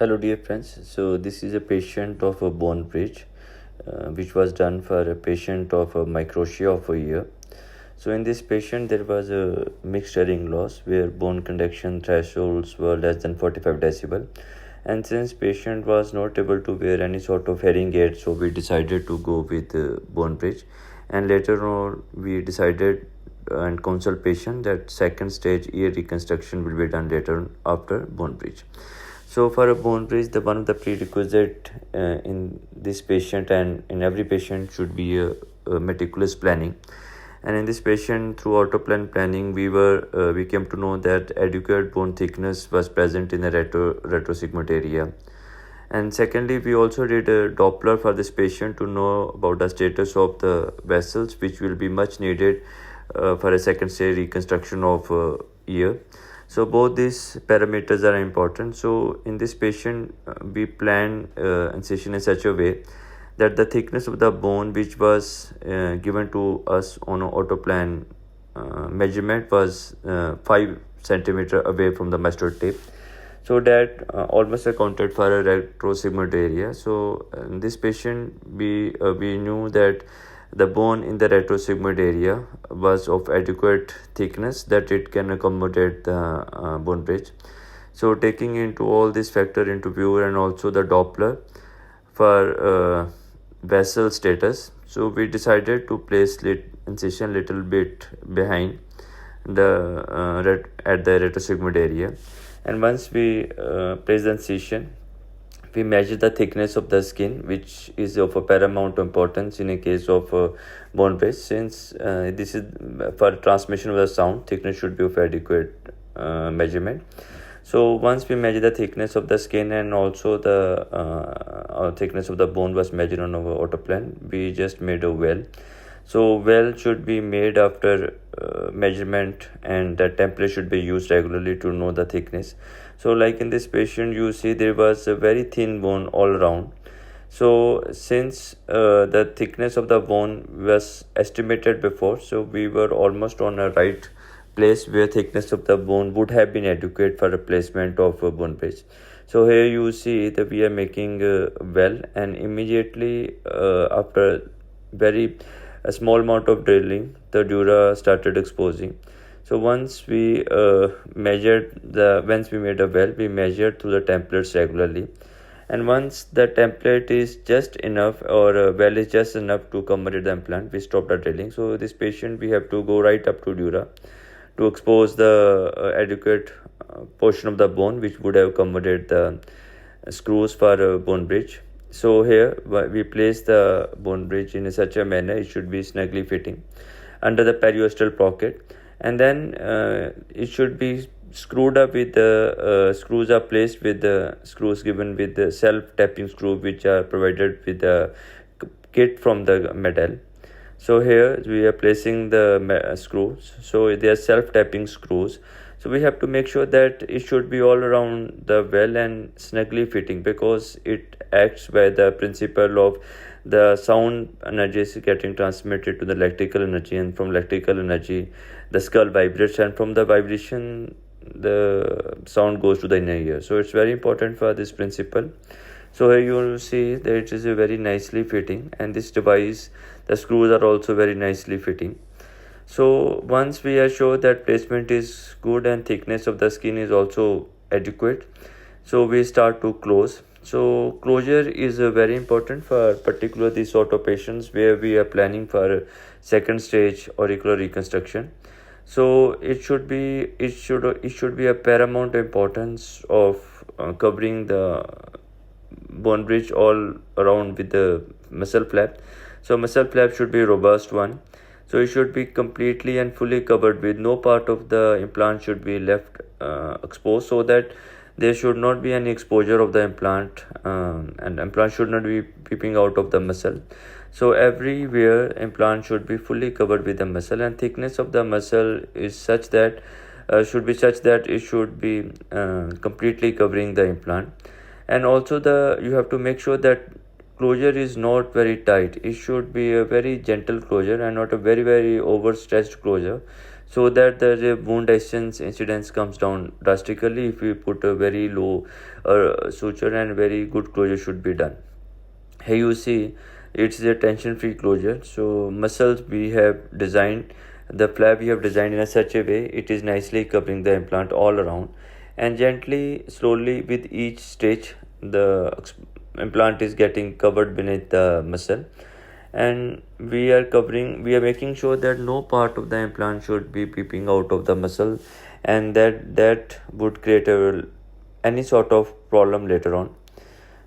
Hello, dear friends. So, this is a patient of a bone bridge, which was done for a patient of a microtia of a year. So, in this patient, there was a mixed hearing loss where bone conduction thresholds were less than 45 decibel. And since patient was not able to wear any sort of hearing aid, so we decided to go with bone bridge. And later on, we decided and consult patient that second stage ear reconstruction will be done later on after bone bridge. So for a bone bridge, the one of the prerequisite in this patient and in every patient should be a meticulous planning. And in this patient, through autoplan planning, we came to know that adequate bone thickness was present in the retrosigmoid area. And secondly, we also did a Doppler for this patient to know about the status of the vessels, which will be much needed for a second stage reconstruction of ear. So both these parameters are important. So in this patient, we plan incision in such a way that the thickness of the bone which was given to us on an autoplan measurement was 5 centimeter away from the mastoid tip. So that almost accounted for a retrosigmoid area. So in this patient, we knew that the bone in the retrosigmoid area was of adequate thickness that it can accommodate the bone bridge. So taking into all this factor into view and also the Doppler for vessel status, so we decided to place incision little bit behind the at the retrosigmoid area. And once we place the incision, we measure the thickness of the skin, which is of a paramount importance in a case of bone bridge. Since this is for transmission of the sound, thickness should be of adequate measurement. So once we measure the thickness of the skin and also the thickness of the bone was measured on our autoplan, we just made a well. So well should be made after measurement, and the template should be used regularly to know the thickness. So like in this patient, you see there was a very thin bone all around. So since the thickness of the bone was estimated before, so we were almost on a right place where thickness of the bone would have been adequate for replacement of a bone bridge. So here you see that we are making well, and immediately after a small amount of drilling, the dura started exposing. So once we made a well, we measured through the templates regularly. And once the template is just enough or well is just enough to accommodate the implant, we stop the drilling. So this patient, we have to go right up to dura to expose the adequate portion of the bone which would have accommodated the screws for bone bridge. So here we place the bone bridge in such a manner it should be snugly fitting under the periostral pocket, and then it should be screwed up with the screws are placed with the screws given with the self-tapping screw which are provided with the kit from the metal. So here we are placing the screws. So they are self-tapping screws. So we have to make sure that it should be all around the well and snugly fitting, because it acts by the principle of the sound energy is getting transmitted to the electrical energy, and from electrical energy the skull vibrates, and from the vibration the sound goes to the inner ear. So it's very important for this principle. So here you will see that it is a very nicely fitting, and this device, the screws are also very nicely fitting. So once we are sure that placement is good and thickness of the skin is also adequate, so we start to close. So closure is very important for particular these sort of patients where we are planning for second stage auricular reconstruction. So it should be a paramount importance of covering the bone bridge all around with the muscle flap. So muscle flap should be a robust one. So it should be completely and fully covered with no part of the implant should be left exposed, so that there should not be any exposure of the implant, and implant should not be peeping out of the muscle. So everywhere implant should be fully covered with the muscle, and thickness of the muscle is such that it should be completely covering the implant. And also you have to make sure that closure is not very tight. It should be a very gentle closure and not a very overstretched closure. so that the wound distance incidence comes down drastically if we put a very low suture, and very good closure should be done. Here you see it's a tension free closure. So muscles we have designed, the flap we have designed in a such a way it is nicely covering the implant all around, and gently slowly with each stitch the implant is getting covered beneath the muscle, and we are making sure that no part of the implant should be peeping out of the muscle, and that would create any sort of problem later on.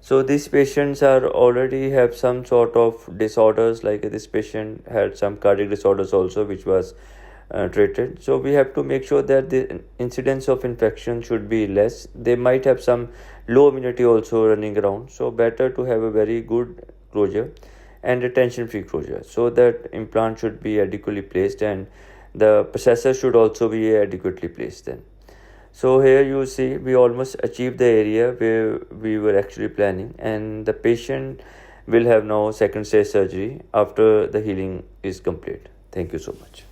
So these patients are already have some sort of disorders, like this patient had some cardiac disorders also, which was treated. So we have to make sure that the incidence of infection should be less. They might have some low immunity also running around. So better to have a very good closure and a tension free closure, so that implant should be adequately placed, and the processor should also be adequately placed then. So here you see we almost achieved the area where we were actually planning, and the patient will have now second stage surgery after the healing is complete. Thank you so much.